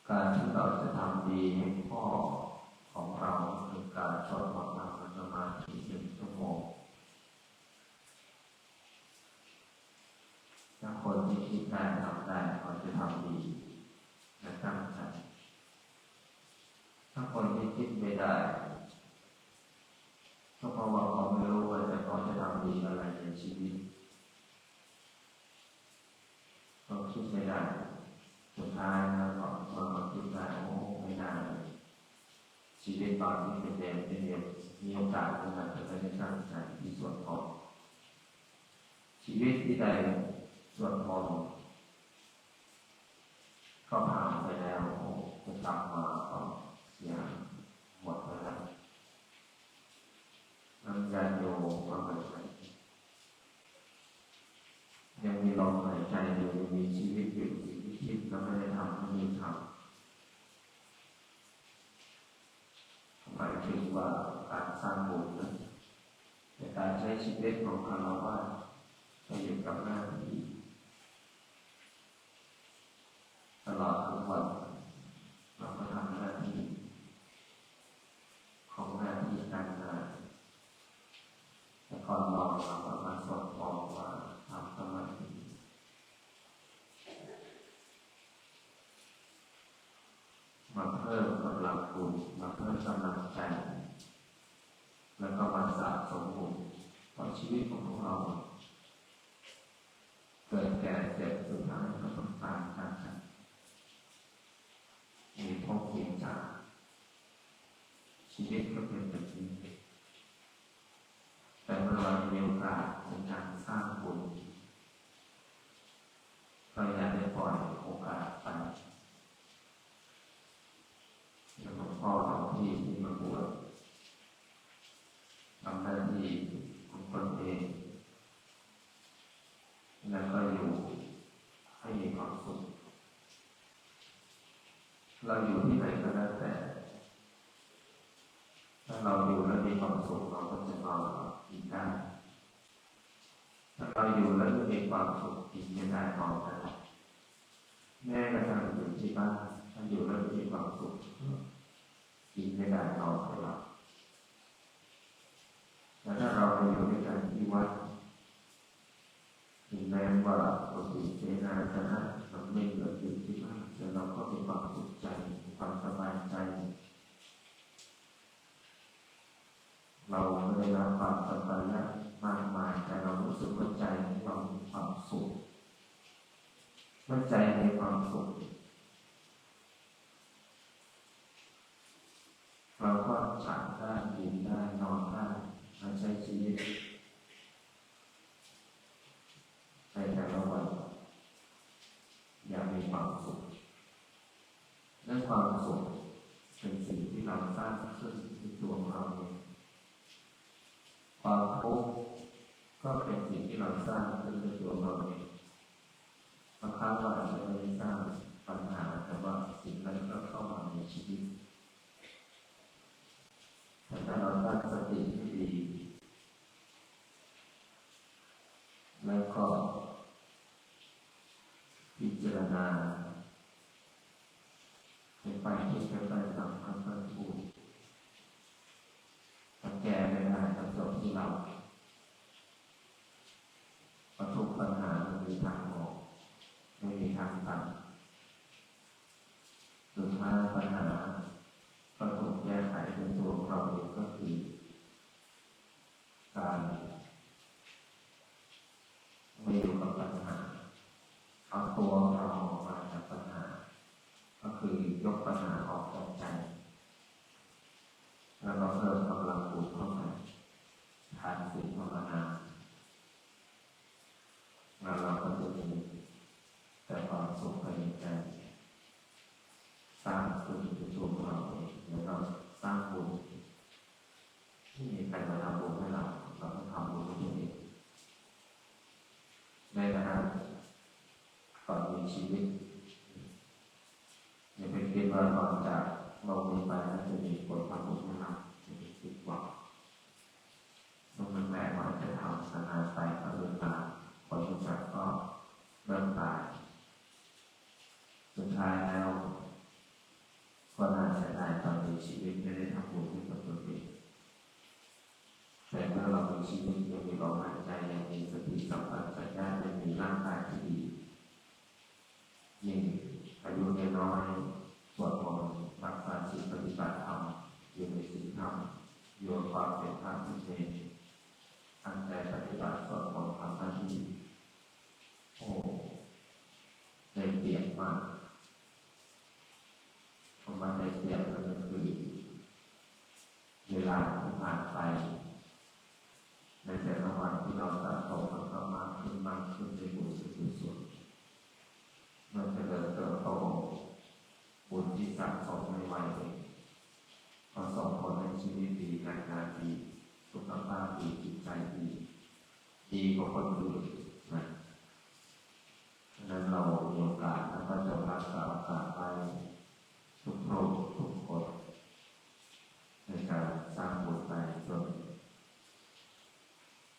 การที่เราจะทำดีให้พ่อของเราคือการสวดมนต์นั่งสมาธิ1 ชั่วโมงถ้าคนที่คิดได้ทำได้เขาจะทำดีและตั้งใจถ้าคนที่คิดไม่ได้ก็เพราะว่าเขาไม่รู้ว่าเขาจะทำดีอะไรในชีวิตเขาคิดไม่ได้สุดท้ายแล้วก็มาคิดได้โอ้ไม่ได้เลยชีวิตตอนที่เป็นเด็กมีโอกาสในการจะได้ตั้งใจที่ส่วนของชีวิตที่ได้ส่วนพอก็ผ่านไปแล้วจะกลับมาก็เสียหมดไปแล้วน้ำยาโยก็ไม่ใช่ยังมีลมหายใจอยู่ยังมีชีวิตอยู่สิ่งที่คิดแล้วไม่ได้ทำไม่มีทำหมายถึงว่าการสร้างบุญนั้นในการใช้ชีวิตของเราว่าจะอยู่กับหน้าที่ตลอดทุกวันเราก็ทำหน้าที่ของหน้าที่การงานแต่ก่อนเราก็มาสวดมนต์ว่าทำสมาธิมาเพิ่มกำลังบุญมาเพิ่มกำลังใจแล้วก็มาสะสมบุญเพราะชีวิตของเราเกิดแก่เจ็บสุดท้ายก็ต้องตายกันมีพบมีจากชีวิตก็เป็นแบบนี้แต่เมื่อเรามีโอกาสในการสร้างบุญเราอยากได้ปล่อยโอกาสไปหลวงพ่อเราที่มาบวชทำหน้าที่ของตนเองแล้วก็อยู่ให้มีความสุขเราอยู่ที่ไหนก็ได้แต่ถ้าเราอยู่แล้วมีความสุขเราก็จะนอนกินได้ถ้าเราอยู่แล้วไม่มีความสุขกินไม่ได้นอนไม่ได้แม้กระทั่งอยู่ที่บ้านถ้าอยู่แล้วไม่มีความสุขกินไม่ได้นอนไม่หลับแต่ถ้าเราไปอยู่ด้วยกันที่วัดถึงแม้ว่าปกติเจนาสนะมันไม่เหลืออยู่ที่บ้านแต่เราก็มีความสุขใจมีความสบายใจเราไม่ได้รับความสบายมากมายแต่เรารู้สึกว่าใจเรามีความสุขเมื่อใจมีความสุขเราก็ฉันได้กินได้นอนได้มาใช้ชีวิตในแต่ละวันอย่างมีความสุขและความสุขเป็นสิ่งที่เราสร้างขึ้นในตัวของเราเองความทุกข์ก็เป็นสิ่งที่เราสร้างขึ้นในตัวเราเองบางครั้งเราอาจจะไม่ได้สร้างปัญหาแต่ว่าสิ่งนั้นก็เข้ามาในชีวิตแต่ถ้าเราตั้งสติที่ดีแล้วก็พิจารณาไปที่ไปทำค่อยๆพูดถ้าแก้ไม่ได้ก็จบที่เราประทุกปัญหาไม่มีทางออกไม่มีทางตัดสุดท้ายปัญหาก็ถูกแก้ไขเป็นตัวเราเองก็คือ เอาตัวเราออกมาจากปัญหาก็คือยกปัญหาออกจากใจแล้วเราเพิ่มกำลังบุญเข้ามาทานศีลภาวนาแล้วเราก็จะมีแต่ความสุขภายในใจสร้างขึ้นในตัวเราเองแล้วเราสร้างบุญที่มีใครมาทำบุญให้เราเราต้องทำบุญให้ตัวเองในขณะตอนมีชีวิตอย่าไปคิดว่าตอนจากเราไปแล้วจะมีคนทำบุญให้เราจะมีคิดว่าตรงนั้นแม้ว่าจะทำนานไปก็เดินตามคนรู้จักก็เริ่มตายสุดท้ายแล้วก็น่าเสียดายตอนมีชีวิตไม่ได้ทำบุญให้กับตัวเองแต่เมื่อเรามีชีวิตยังมีลมหายใจยังมีสติสัมปชัญญะยังมีร่างกายที่ดียิ่งอายุน้อยสวดมนต์รักษาศีลปฏิบัติธรรมอยู่ในศีลธรรมอยู่กับความเป็นพระพุทธเจ้าตั้งใจปฏิบัติสวดมนต์ทำหน้าที่โอ้ได้เปรียบมากคำว่าได้เปรียบก็คือเวลาที่ผ่านไปในแต่ละวันที่เราสะสมมันก็มากขึ้นในบุญสุดๆมันจะเติบโตบุญที่สะสมในวัยเด็กก็ส่งผลในชีวิตดีการงานดีสุขภาพดีจิตใจดีกว่าคนอื่นนะฉะนั้นเรามีโอกาสแล้วก็จะรักษาโอกาสไปทุกโลกทุกคนในการสร้างบุญไปจน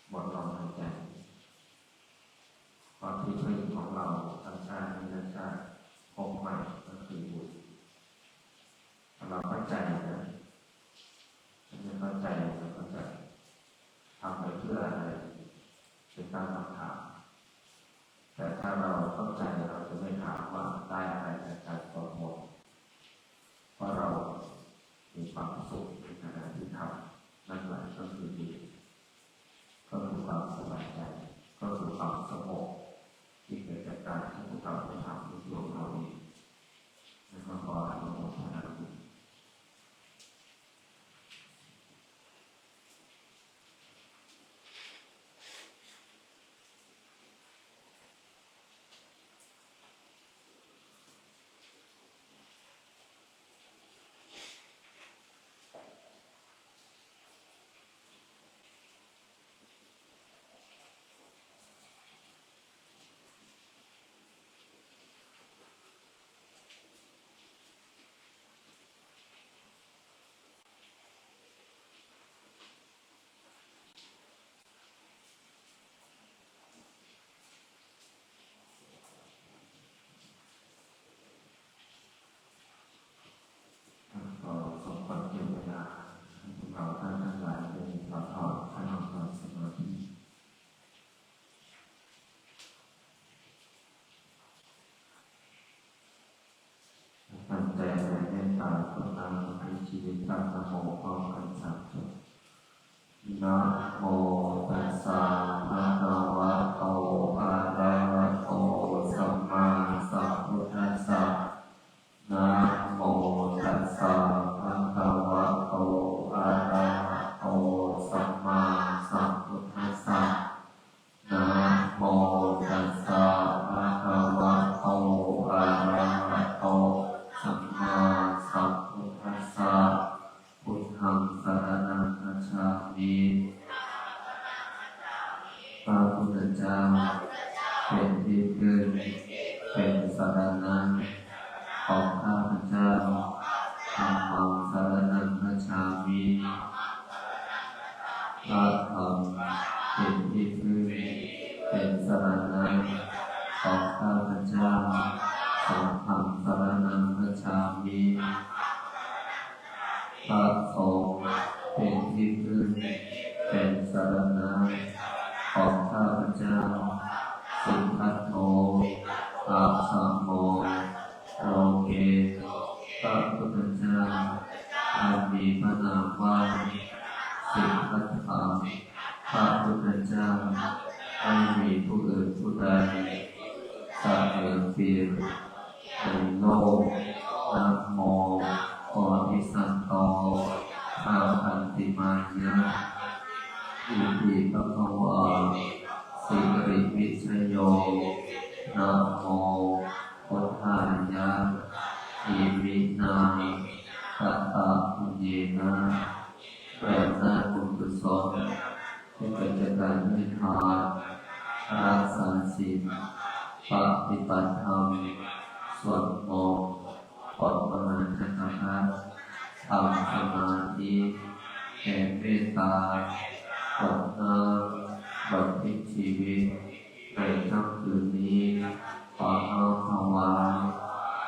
หมดลมหายใจความที่พึ่งของเราทั้งชาตินี้และชาติพบใหม่ก็คือบุญเราเข้าใจนะไม่เข้าใจเราก็จะทำไปเพื่ออะไรเป็นตั้งคำถามแต่ถ้าเราเข้าใจเราจะไม่ถามว่าได้อะไรจากการสวดมนต์เพราะเรามีความสุขในขณะที่ทำนั่นแหละก็คือดีก็คือความสบายใจก็คือความสงบที่เกิดจากการที่เราได้ทำด้วยตัวเราเองและก็ขออนุโมทนาบุญตั้งใจในเมตตาภาวนาให้ชีวิตตั้งนะโมพร้อมกันสามจบนะโมตัสสะภะคะวะโตอะระหะโตสัมมาสัมพุทธัสสะนะโมตัสสะภะคะวะโตอะระหะโตสัมมาสัมพุทธัสสะนะโมตัสสะภะคะวะโตอะระหะโตสัมมาสัมพุทธัสสะพุทธังสรณังคัจฉามิพระพุทธเจ้าเป็นที่พึ่งเป็นสรณะของข้าพเจ้าธัมมังสรณังคัจฉามิพระธรรมเป็นที่พึ่งเป็นสรณะของข้าพเจ้าสังฆังสรณังคัจฉามิพระสงฆ์เป็นที่พึ่งเป็นสรณะของข้าพเจ้าสุภัทโธอาสัมโมโลเกพระพุทธเจ้าอันมีพระนามว่าสุภัทธาพระพุทธเจ้าไม่มีผู้อื่นผู้ใด สัพเพปิในโลกนะโมโพธิสัตว์โตอาคันติมายะอิติปะคะวะสิริวิชโยนะโมพุทธายะอิมินาสัตตะปุญเยนะแปลหน้าบุญกุศลที่เกิดจากการให้ทานรักษาศีลปฏิบัติธรรมสวดมนต์ปฏิบัติจักรพรรดิทำสมาธิแผ่เมตตาปฏิบัติชีวิตในค่ำคืนนี้ขอน้อมถวาย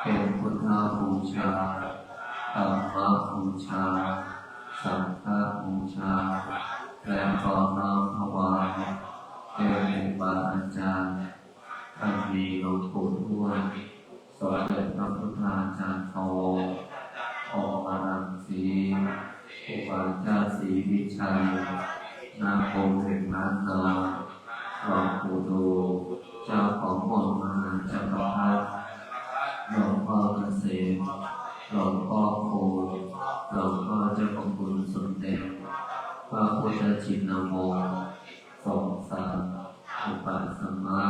เป็นพุทธบูชาธรรมบูชาสังฆบูชาและขอน้อมถวายเป็นครูบาอาจารย์ท่านมีหลวงปู่ทวดสมเด็จพระพุทธาจารย์โตองค์อรังสีครูบาอาจารย์ศรีวิชัยนาคมเพ็ญล้านนาหลวงปู่ดูเจ้าของมณฑลมหาจักรพรรดิหลวงพ่อเกษมหลวงพ่อโคหลวงพ่อเจ้าของบุญสมเด็จพระพุทธชินวงศ์ทรงสารอุปสมา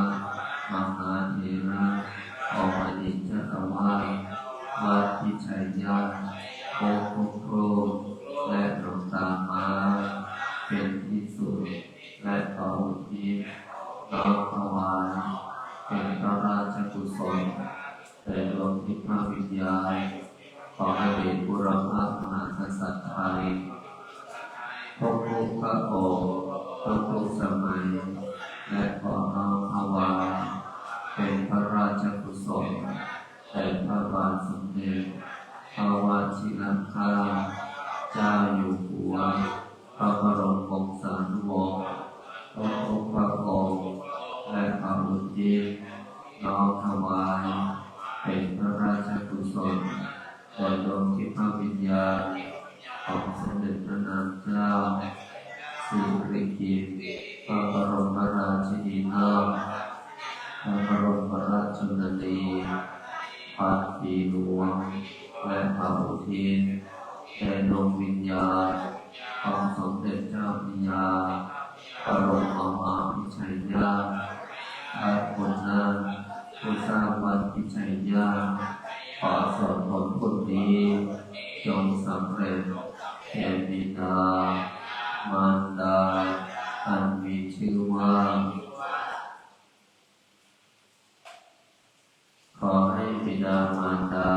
มหาเถระอมรินทร์เจ้าอาวาสวัดพิชัยญาณโคโคและหลวงตามาเป็นที่สุดและต่ออุทิศน้อมถวายเป็นพระราชกุศลแต่ดวงจิตพระวิญญาณของอดีตบุรพมหากษัตริย์ไทยทุกพระองค์ทุกสมัยและขอน้อมถวายเป็นพระราชกุศลแต่พระบาทสมเด็จพระวชิรเกล้าเจ้าอยู่หัวพระบรมวงศานุวงศ์ทุกพระองค์และพระอุทิศน้อมถวายเป็นพระราชกุศลแต่ดวงจิตพระวิญญาณของสมเด็จพระนางเจ้าสิริกิติ์พระบรมราชินีนาถพระบรมราชชนนีพันปีหลวงและพระอุทิศแด่ดวงวิญญาณของสมเด็จเจ้าพระยาบรมมหาวิชัยญาณพระคุณนั้นผู้สร้างวัดพิชัยญาณขอส่วนผลบุญนี้จงสำเร็จแก่บิดามารดาอันมีชื่อว่าขอให้บิดามารดา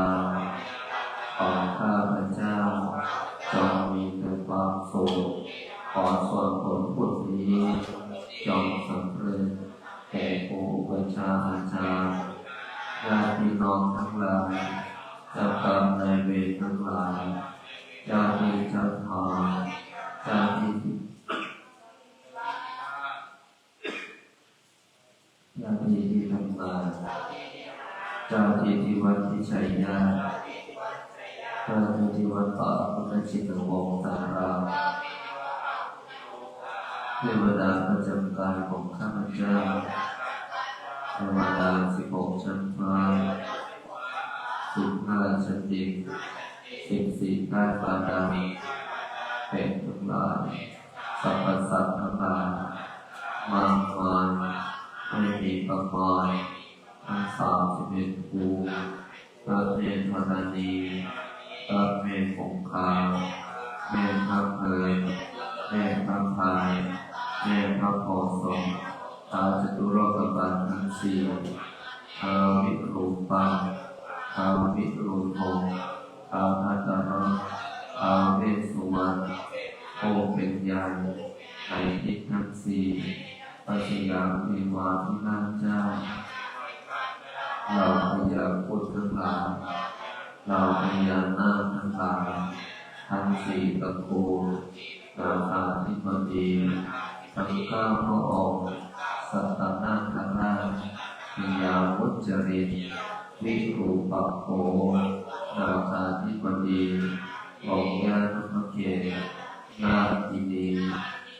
ของข้าพเจ้าจงมีแต่ความสุขขอส่วนผลบุญนี้จงสำเร็จแก่ผู้อุปชาอาจารย์ญาติพี่น้องทั้งหลายเจ้ากรรมนายเวรทั้งหลายเจ้าที่เจ้าทางเจ้าที่ที่ทำงานเจ้าที่วัดพิชัยญาณเจ้าที่วัดป่าพุทธชินวงศ์สารามเทวดาประจำกายของข้าพเจ้าเทวดา16 ชั้นฟ้า15 ชั้นดิน14 ใต้บาดาลเป็นทั้งหลายสรรพสัตว์ทั้งหลายมากมายไม่มีประมาณทั้ง31 ภูมิพระเมธรณีพระเมธคงคาแม่พระเพลินแม่พระพายแม่พระโพธิ์ทรงท้าวจตุโลกบาลทั้งสี่ท้าววิรูปังท้าววิรูธงท้าวทัตตรท้าวเวสสุวรรณโอเป็นใหญ่ในทิศทั้งสี่พระสยามเทวาธิราชเจ้าเราพญาพุทธทั้งหลายเราพญานาคทั้งหลายทั้งสี่ตระกูลราชาธิบดีทั้ง9 พระองค์สัตตนาคราชพญาวุจริตวิรูปักโขราชาธิบดีองค์ญาณพระเกศนาคินี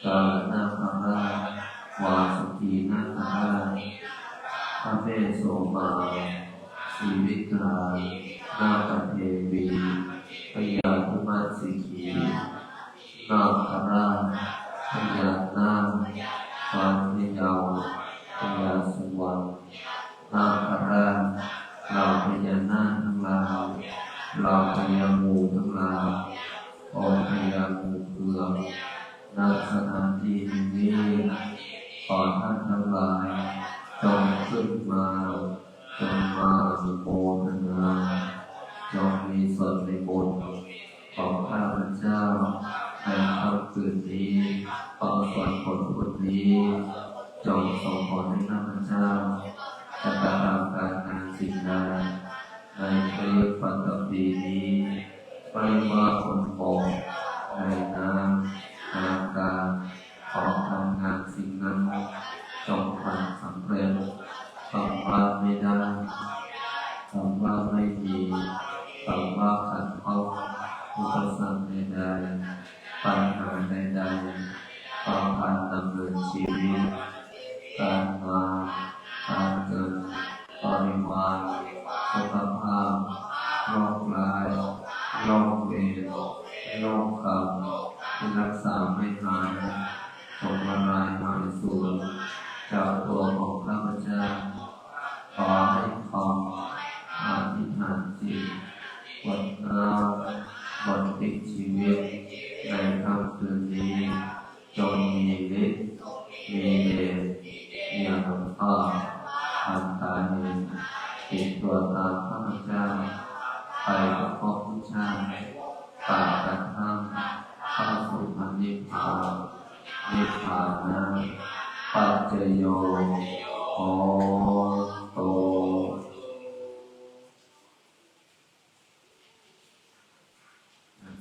กาลนาคราชวาสุกีนาคราช พระเมโสมาสีวิตรานาคเทวีพยาธุมัสสิกีนาคราชพยานาควันพยาวพยาสุวรรณนาคราชเราพญานาคทั้งหลายเราพญางูทั้งหลายองค์พญางูเผือกณสถานที่นี้ขอท่านทั้งหลายจงขึ้นมาจงมาสุโภชนาจงมีส่วนในบุญของข้าพเจ้าในค่ำคืนนี้ขอส่วนผลบุญนี้จงส่งผลให้ข้าพเจ้าจะกระทำการงานสิ่งใดในประโยชน์ปัจจุบันนี้ไม่ว่าผลโภคในน้ำในการของการงานสิ่งนั้นจงความสำเร็จคำว่าไม่ได้คำว่าไม่ดีคำว่าขัดข้องอุปสรรคใดๆปัญหาใดๆต่อการดำเนินชีวิตการมาการเกิดปริมาณสุขภาพโรคร้ายโรคเวรโรคกรรมที่รักษาไม่หายจงละลายหายสูญจากตัวของข้าพเจ้าขอให้ความอธิษฐานจิตบทน้ำบทติดชีวิตในค่ำคืนนี้จงมีฤทธิ์มีเดชมีอนุภาพทันตาเห็นติดตัวตามข้าพเจ้าไปกับพบผู้ชายตามกระทั่งเข้าสู่พระนิพพานนิพพานะปัจเจโยโหตุ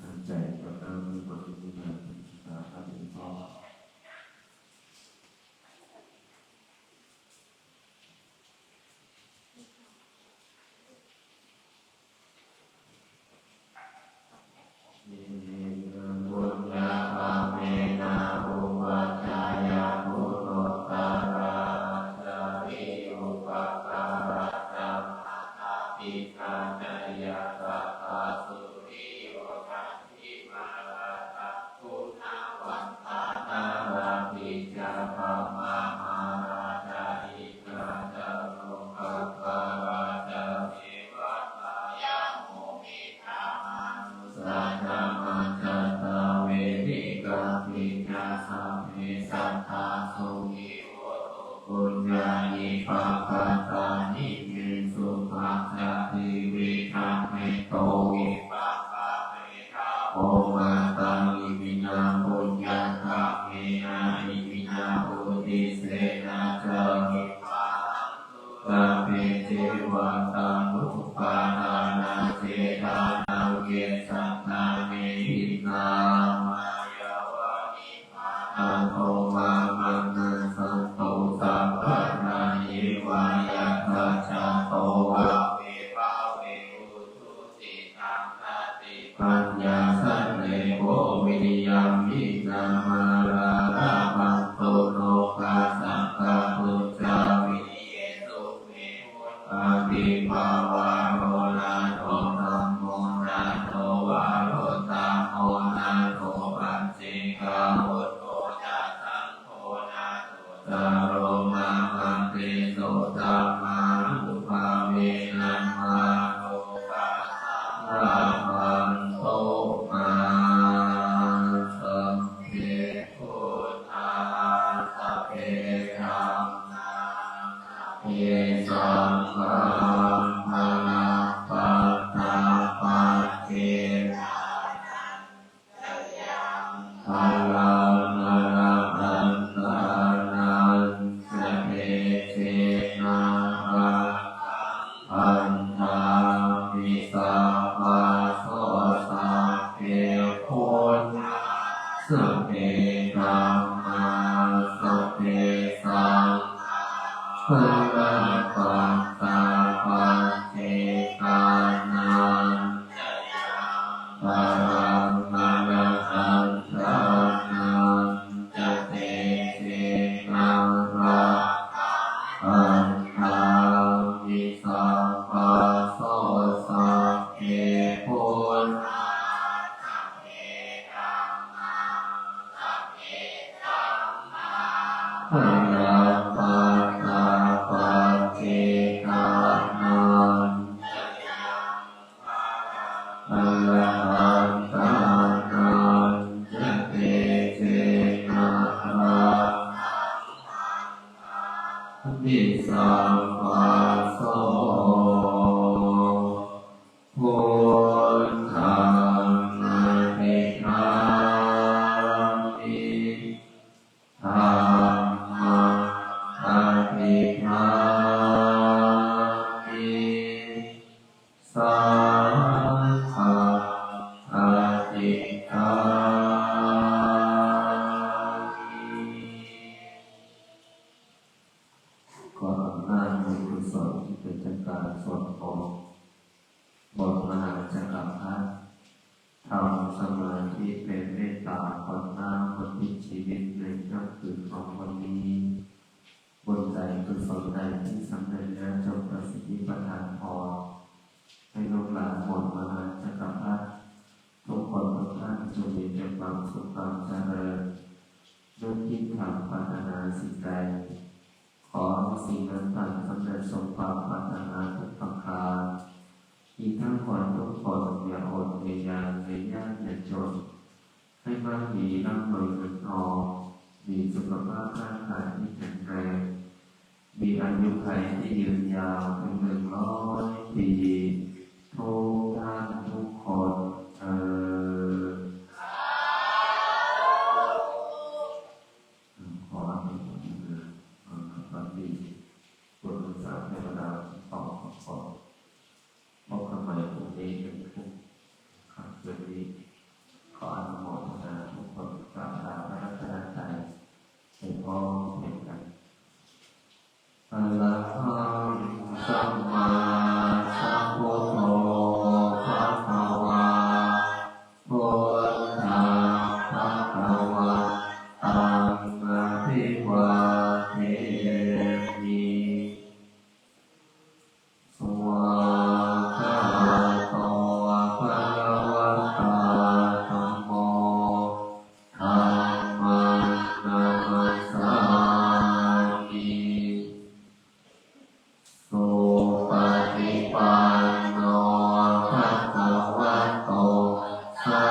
ตั้งใจกับการมีบทสนทนาสาขาเป็นพ่อปัตตา อะระปะตาปะเกกานันอะระหันตานันจะเตเจนะระนิสังวาโสพุทธังอะภิธามิธัมมังอะภิธามิสังฆังอะภิธามิขออำนาจบุญกุศลที่เป็นจากการสวดมนต์บทมหาจักรพรรดิทำสมาธิเป็นเมตตาคนหน้าคนที่ชีวิตในค่ำคืนของวันนี้บนใจกุศลใดที่สำเร็จแล้วจงประสิทธิประทานพรให้ลูกหลานบทมหาจักรพรรดิทุกคนทุกท่านจงมีแต่ความสุขความเจริญด้วยคิดทำปรารถนาสิ่งใดขอสิ่งนั้นตั้งสำเร็จสมความปรารถนาทุกประการอีกทั้งคนทุกคนอย่าอดอย่ายากอย่าจนให้มั่งมีร่ำรวยเงินทองมีสุขภาพร่างกายที่แข็งแรงมีอายุขัยที่ยืนยาวเป็น100 ปีทุกท่านทุกคนขอให้ทุกท่านความดีบุญสาเทวดาต่อขอพบกันใหม่พรุ่งนี้เป็นทุกครั้งคืนนี้ขออนุโมทนาทุกคนกราบลาพระรัตนตรัยให้พ่อเห็นกันอะระหังสัมมาสัมพุทโธภะคะวาพุทธังภะคะวันตังอะภิวาเทมิสวากขาโตภะคะวะตาธัมโมธัมมังนัมมัสสามิสุปฏิปันโนภะคะวะโตสา